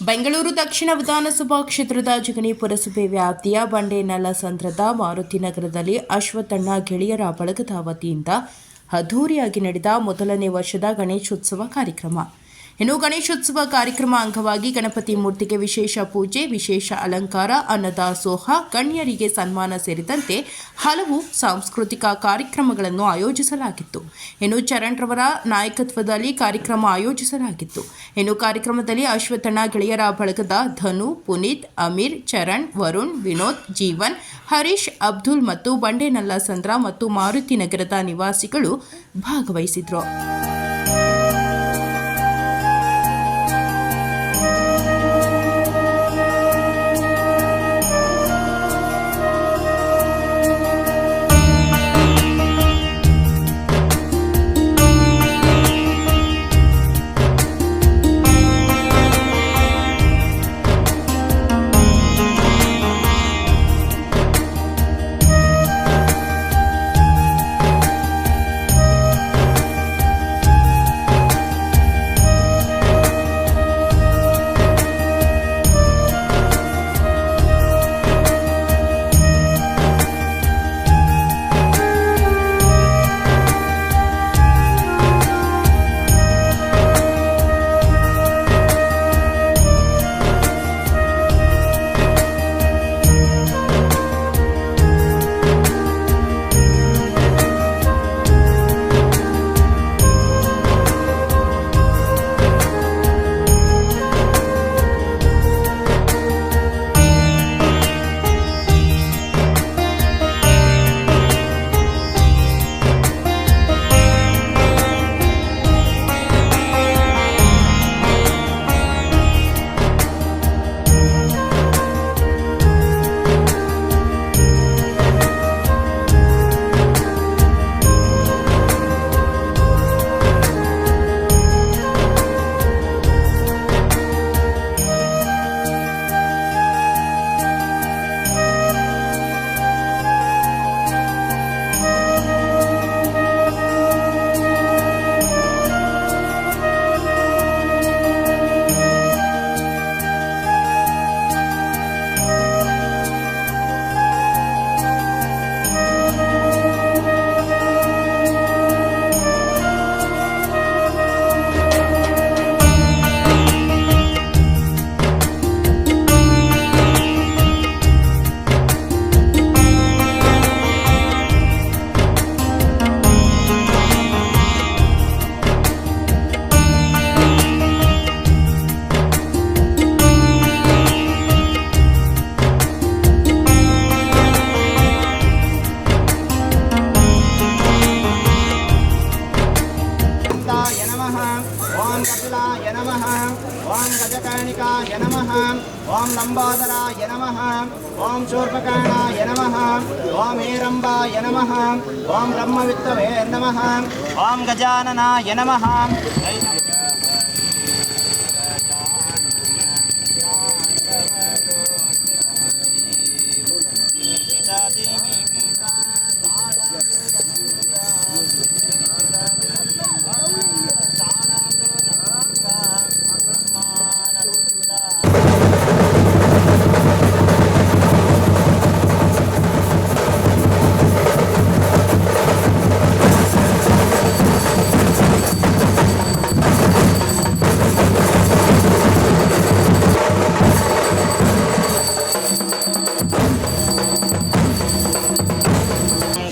ಬೆಂಗಳೂರು ದಕ್ಷಿಣ ವಿಧಾನಸಭಾ ಕ್ಷೇತ್ರದ ಜಗಣಿ ಪುರಸಭೆ ವ್ಯಾಪ್ತಿಯ ಬಂಡೆನಲ್ಲಸಂದ್ರದ ಮಾರುತಿನಗರದಲ್ಲಿ ಅಶ್ವತ್ಥಣ್ಣ ಗೆಳೆಯರ ಬಳಗದ ವತಿಯಿಂದ ಅದ್ಧೂರಿಯಾಗಿ ನಡೆದ ಮೊದಲನೇ ವರ್ಷದ ಗಣೇಶೋತ್ಸವ ಕಾರ್ಯಕ್ರಮ. ಇನ್ನು ಗಣೇಶೋತ್ಸವ ಕಾರ್ಯಕ್ರಮ ಅಂಗವಾಗಿ ಗಣಪತಿ ಮೂರ್ತಿಗೆ ವಿಶೇಷ ಪೂಜೆ, ವಿಶೇಷ ಅಲಂಕಾರ, ಅನ್ನದಾಸೋಹ, ಗಣ್ಯರಿಗೆ ಸನ್ಮಾನ ಸೇರಿದಂತೆ ಹಲವು ಸಾಂಸ್ಕೃತಿಕ ಕಾರ್ಯಕ್ರಮಗಳನ್ನು ಆಯೋಜಿಸಲಾಗಿತ್ತು. ಇನ್ನು ಚರಣ್ ರವರ ನಾಯಕತ್ವದಲ್ಲಿ ಕಾರ್ಯಕ್ರಮ ಆಯೋಜಿಸಲಾಗಿತ್ತು. ಇನ್ನು ಕಾರ್ಯಕ್ರಮದಲ್ಲಿ ಅಶ್ವತ್ಥಣ್ಣ ಗೆಳೆಯರ ಬಳಗದ ಧನು, ಪುನೀತ್, ಅಮೀರ್, ಚರಣ್, ವರುಣ್, ವಿನೋದ್, ಜೀವನ್, ಹರೀಶ್, ಅಬ್ದುಲ್ ಮತ್ತು ಬಂಡೆನಲ್ಲಸಂದ್ರ ಮತ್ತು ಮಾರುತಿ ನಗರದ ನಿವಾಸಿಗಳು ಭಾಗವಹಿಸಿದ್ರು. ओम गजकर्णिकाय नमः। ओम लंबोदराय नमः। ओम शूर्पकर्णाय नमः। ओम हेरंबाय नमः। ओम ब्रह्मवित्तवे नमः। ओम गजाननाय नमः।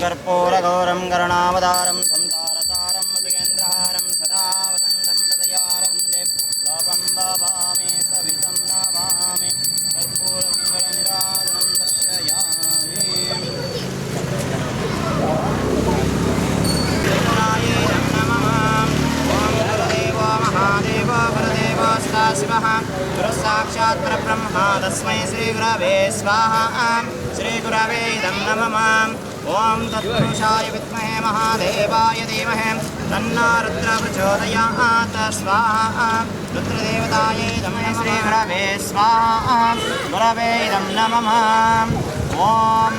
कर्पूरगौरं करुणावतारं संसारतारं मधुकेन्द्रहारं सदा वसन्तं हृदयारं भवं भवामि सवितं नमामि कर्पूरमङ्गलनिराजनं दर्शयामि। नमः। ॐ गुरुदेवो महादेवो गुरुदेवो सदाशिवः गुरुसाक्षात् परब्रह्म तस्मै श्रीगुरवे स्वाहा। श्रीगुरवे नमः। ओम तत्पुरुषाय विद्महे महादेवाय धीमहि तन्नो रुद्रः प्रचोदयात्। स्वाहा। रुद्रदेवतायै नमः। श्रीगुरवे स्वाहा। गुरवे नमः। ओम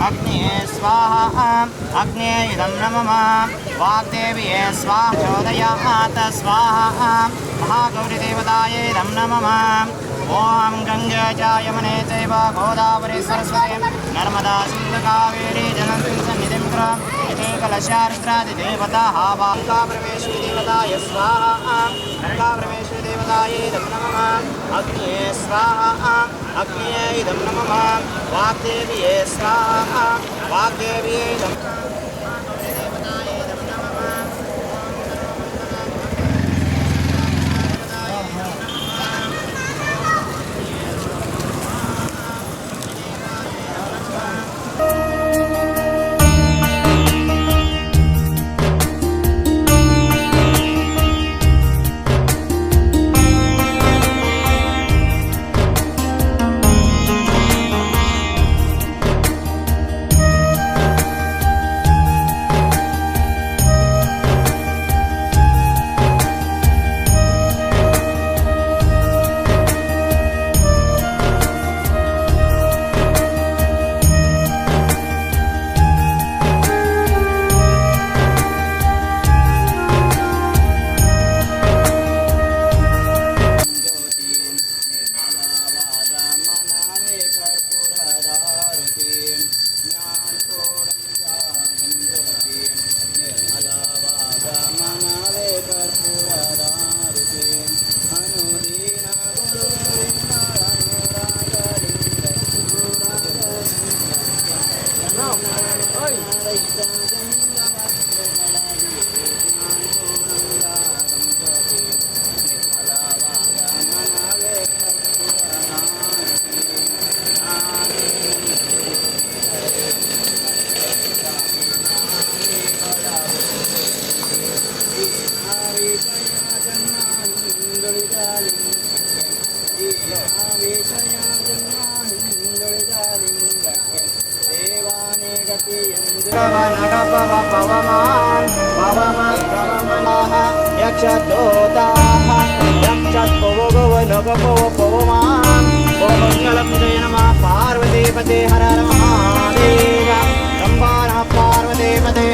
अग्निये स्वाहा अग्ने इदं नमः वाग्देव्ये स्वाहा चोदयात् स्वाहा महागौरीदेवतायै इदं नमः ॐ गङ्गे च यमुने चैव गोदावरी सरस्वती नर्मदा सिन्धु कावेरी जलस्मिन् सन्निधिं कुरु इति कलशार्द्रादिदेवताः वाङ्काप्रवेशि देवताय स्वाहा नरकाप्रवेशि देवतायै इदं नमः अग्निये स्वाहा अग्निये इदं नमः वाग्देव्ये स्वाहा वाग्देव्ये इदं यक्षदोताः यक्षत्पवगवनगपवपवमान् ओमङ्गलं जय नमः पार्वतीपते हर हर महादेव रम्भा नमः पार्वतीपते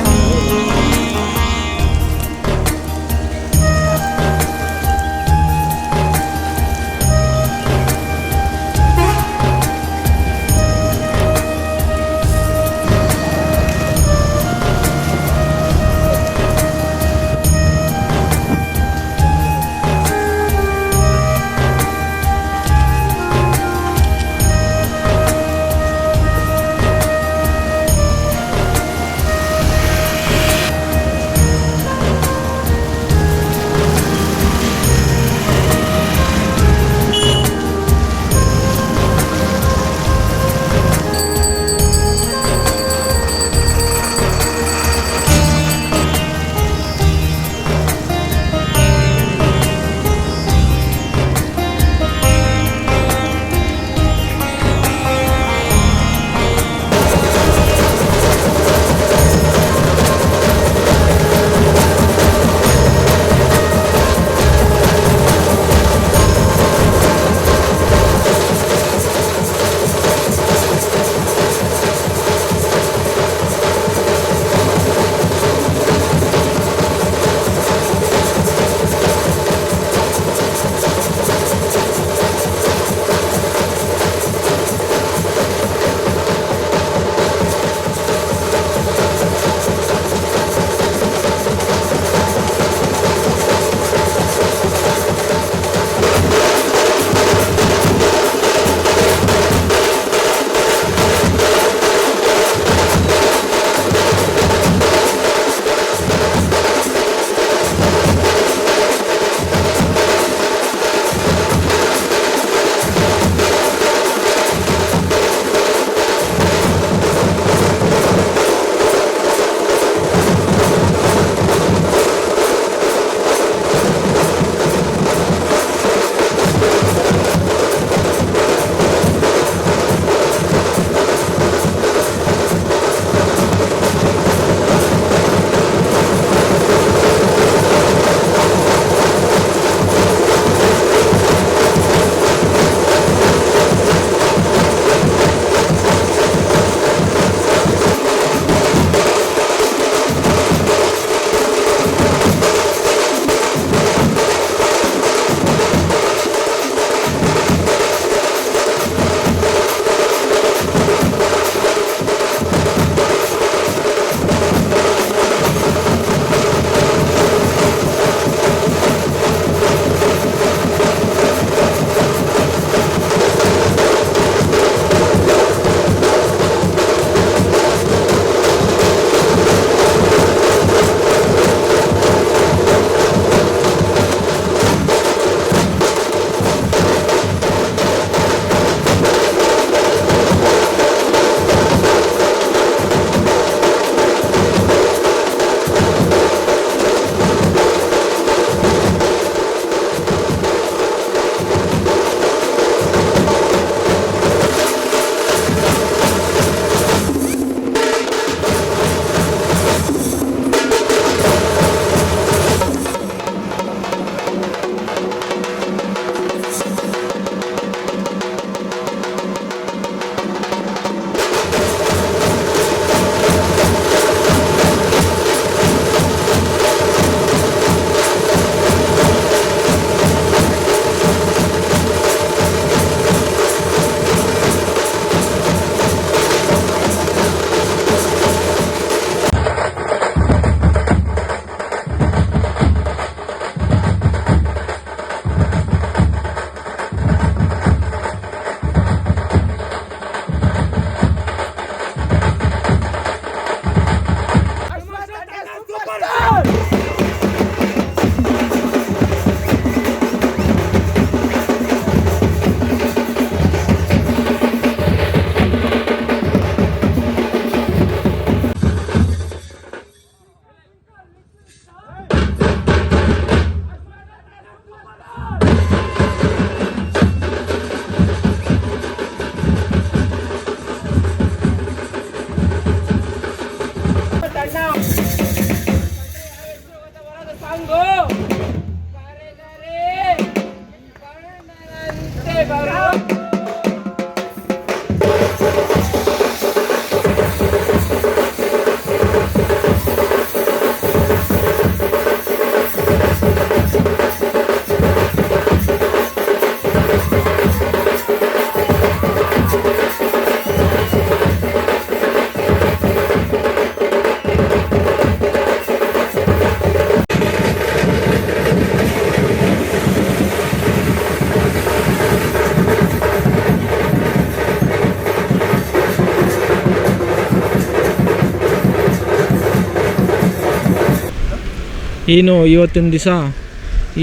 ಏನು ಇವತ್ತಿನ ದಿವಸ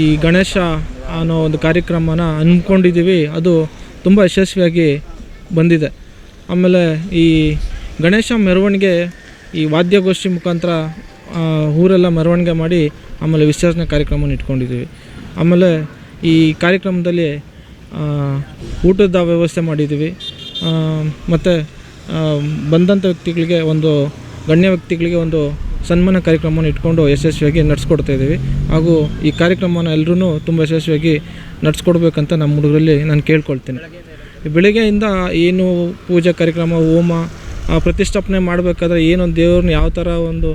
ಈ ಗಣೇಶ ಅನ್ನೋ ಒಂದು ಕಾರ್ಯಕ್ರಮನ ಅಂದ್ಕೊಂಡಿದ್ದೀವಿ, ಅದು ತುಂಬ ಯಶಸ್ವಿಯಾಗಿ ಬಂದಿದೆ. ಆಮೇಲೆ ಈ ಗಣೇಶ ಮೆರವಣಿಗೆ ಈ ವಾದ್ಯಗೋಷ್ಠಿ ಮುಖಾಂತರ ಊರೆಲ್ಲ ಮೆರವಣಿಗೆ ಮಾಡಿ ಆಮೇಲೆ ವಿಸರ್ಜನೆ ಕಾರ್ಯಕ್ರಮನ ಇಟ್ಕೊಂಡಿದ್ದೀವಿ. ಆಮೇಲೆ ಈ ಕಾರ್ಯಕ್ರಮದಲ್ಲಿ ಊಟದ ವ್ಯವಸ್ಥೆ ಮಾಡಿದ್ದೀವಿ. ಮತ್ತು ಬಂದಂಥ ವ್ಯಕ್ತಿಗಳಿಗೆ, ಒಂದು ಗಣ್ಯ ವ್ಯಕ್ತಿಗಳಿಗೆ ಒಂದು ಸನ್ಮಾನ ಕಾರ್ಯಕ್ರಮವನ್ನು ಇಟ್ಕೊಂಡು ಯಶಸ್ವಿಯಾಗಿ ನಡೆಸ್ಕೊಡ್ತಾ ಇದ್ದೀವಿ. ಹಾಗೂ ಈ ಕಾರ್ಯಕ್ರಮನ ಎಲ್ಲರೂ ತುಂಬ ಯಶಸ್ವಿಯಾಗಿ ನಡೆಸ್ಕೊಡ್ಬೇಕಂತ ನಮ್ಮ ಹುಡುಗರಲ್ಲಿ ನಾನು ಕೇಳ್ಕೊಳ್ತೀನಿ. ಬೆಳಗ್ಗೆಯಿಂದ ಏನು ಪೂಜಾ ಕಾರ್ಯಕ್ರಮ, ಹೋಮ, ಪ್ರತಿಷ್ಠಾಪನೆ ಮಾಡಬೇಕಾದ್ರೆ ಏನೊಂದು ದೇವ್ರನ್ನ ಯಾವ ಥರ ಒಂದು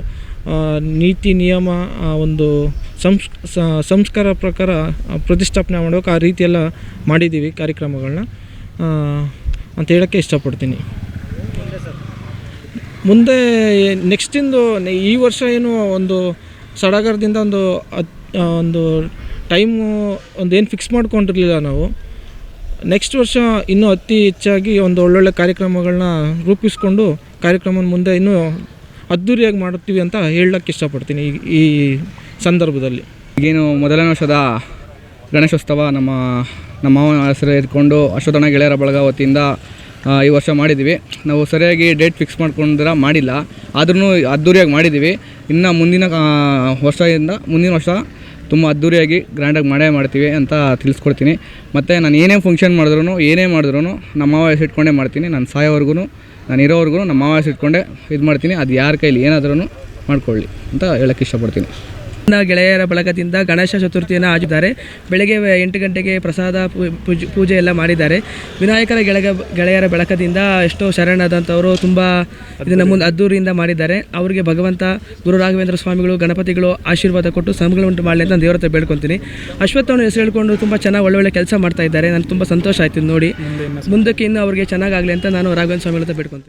ನೀತಿ ನಿಯಮ, ಒಂದು ಸಂಸ್ಕಾರ ಪ್ರಕಾರ ಪ್ರತಿಷ್ಠಾಪನೆ ಮಾಡಬೇಕು, ಆ ರೀತಿಯೆಲ್ಲ ಮಾಡಿದ್ದೀವಿ ಕಾರ್ಯಕ್ರಮಗಳನ್ನ ಅಂತ ಹೇಳೋಕ್ಕೆ ಇಷ್ಟಪಡ್ತೀನಿ. ಮುಂದೆ ನೆಕ್ಸ್ಟಿಂದು ಈ ವರ್ಷ ಏನು ಒಂದು ಸಡಗರದಿಂದ ಒಂದು ಟೈಮು ಏನು ಫಿಕ್ಸ್ ಮಾಡ್ಕೊಂಡಿರಲಿಲ್ಲ ನಾವು. ನೆಕ್ಸ್ಟ್ ವರ್ಷ ಇನ್ನೂ ಅತಿ ಹೆಚ್ಚಾಗಿ ಒಂದು ಒಳ್ಳೊಳ್ಳೆ ಕಾರ್ಯಕ್ರಮಗಳನ್ನ ರೂಪಿಸ್ಕೊಂಡು ಕಾರ್ಯಕ್ರಮನ ಮುಂದೆ ಇನ್ನೂ ಅದ್ಧೂರಿಯಾಗಿ ಮಾಡ್ತೀವಿ ಅಂತ ಹೇಳಕ್ಕೆ ಇಷ್ಟಪಡ್ತೀನಿ ಈ ಸಂದರ್ಭದಲ್ಲಿ. ಈಗೇನು ಮೊದಲನೇ ವರ್ಷದ ಗಣೇಶೋತ್ಸವ ನಮ್ಮ ಮಾವನ ಹೆಸರು ಇಟ್ಕೊಂಡು ಅಶ್ವತ್ಥಣ್ಣ ಗೆಳೆಯರ ಬಳಗ ವತಿಯಿಂದ ಈ ವರ್ಷ ಮಾಡಿದ್ದೀವಿ. ನಾವು ಸರಿಯಾಗಿ ಡೇಟ್ ಫಿಕ್ಸ್ ಮಾಡ್ಕೊಂಡಿರ ಮಾಡಿಲ್ಲ, ಆದ್ರೂ ಅದ್ಧೂರಿಯಾಗಿ ಮಾಡಿದ್ದೀವಿ. ಇನ್ನು ಮುಂದಿನ ವರ್ಷ ತುಂಬ ಅದ್ಧೂರಿಯಾಗಿ ಗ್ರ್ಯಾಂಡಾಗಿ ಮಾಡ್ತೀವಿ ಅಂತ ತಿಳಿಸ್ಕೊಡ್ತೀನಿ. ಮತ್ತು ನಾನು ಏನೇ ಫಂಕ್ಷನ್ ಮಾಡಿದ್ರು ನಮ್ಮ ಮಾವ ಹೆಸರು ಇಟ್ಕೊಂಡೇ ಮಾಡ್ತೀನಿ. ನಾನು ಸಾಯೋವರೆಗೂ, ನಾನು ಇರೋವರೆಗೂ ನಮ್ಮ ಮಾವ ಹೆಸರು ಇಟ್ಕೊಂಡೇ ಇದು ಮಾಡ್ತೀನಿ. ಅದು ಯಾರ ಕೈಲಿ ಏನಾದ್ರೂ ಮಾಡ್ಕೊಳ್ಳಿ ಅಂತ ಹೇಳೋಕ್ಕೆ ಇಷ್ಟಪಡ್ತೀನಿ. ಗೆಳೆಯರ ಬಳಗದಿಂದ ಗಣೇಶ ಚತುರ್ಥಿಯನ್ನು ಆಚರಿಸಿದ್ದಾರೆ. ಬೆಳಗ್ಗೆ 8 ಗಂಟೆಗೆ ಪ್ರಸಾದ ಪೂಜೆ ಎಲ್ಲ ಮಾಡಿದ್ದಾರೆ. ವಿನಾಯಕರ ಗೆಳೆಯರ ಬಳಗದಿಂದ ಎಷ್ಟೋ ಶರಣಾದಂಥವರು ತುಂಬ ಇದನ್ನು ಮುಂದೆ ಅದ್ದೂರಿಯಿಂದ ಮಾಡಿದ್ದಾರೆ. ಅವರಿಗೆ ಭಗವಂತ ಗುರು ರಾಘವೇಂದ್ರ ಸ್ವಾಮಿಗಳು, ಗಣಪತಿಗಳು ಆಶೀರ್ವಾದ ಕೊಟ್ಟು ಸಮಗಳುಂಟು ಮಾಡಲಿ ಅಂತ ನಾನು ದೇವರ ಹತ್ರ ಬೇಡ್ಕೊತೀನಿ. ಅಶ್ವತ್ಥವನ್ನು ಹೆಸರು ಹೇಳ್ಕೊಂಡು ತುಂಬ ಚೆನ್ನಾಗಿ ಒಳ್ಳೊಳ್ಳೆ ಕೆಲಸ ಮಾಡ್ತಾ ಇದ್ದಾರೆ. ನನಗೆ ತುಂಬ ಸಂತೋಷ ಆಯ್ತು ನೋಡಿ. ಮುಂದಕ್ಕೆ ಇನ್ನೂ ಅವರಿಗೆ ಚೆನ್ನಾಗಾಗಲಿ ಅಂತ ನಾನು ರಾಘವೇಂದ್ರ ಸ್ವಾಮಿಗಳ ಹತ್ರ ಬೇಡ್ಕೊತೀನಿ.